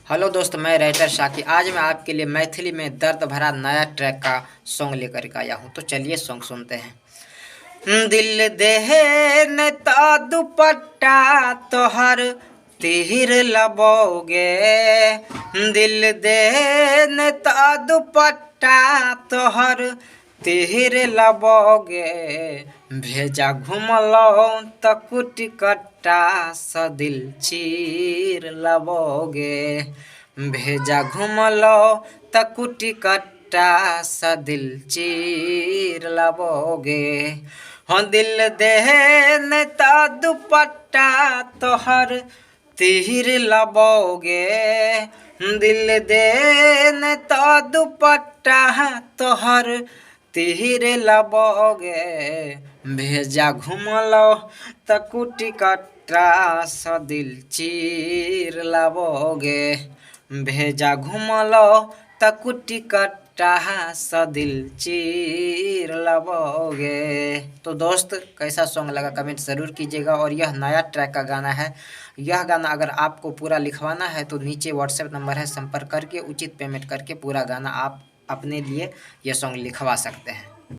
Hello दोस्त, मैं writer शाकी। आज मैं आपके लिए मैथिली में दर्द भरा नया ट्रैक का सॉन्ग लेकर के आया हूँ। तो चलिए सॉन्ग सुनते हैं। दिल देहे न ता दुपट्टा तोहर तीर लबोगे, दिल दे न ता दुपट्टा तोहर तीर लबोगे, भेजा घुमलो त कुटी कट्टा स दिल चीर लबोगे, भेजा घुमलो त कुटी कट्टा स दिल चीर लबोगे। हो दिल देहे न ता दुपट्टा तोहर तीर लबोगे, दिल दे न ता दुपट्टा तोहर तीर लबोगे, भेजा घुमलो त कुटी कट्टा स दिल चीर लबोगे, भेजा घुमलो त कुटी कट्टा स दिल चीर लबोगे। तो दोस्त, कैसा सॉन्ग लगा कमेंट ज़रूर कीजिएगा। और यह नया ट्रैक का गाना है। यह गाना अगर आपको पूरा लिखवाना है तो नीचे व्हाट्सएप नंबर है, संपर्क करके उचित पेमेंट करके पूरा गाना आप अपने लिए यह सॉन्ग लिखवा सकते हैं।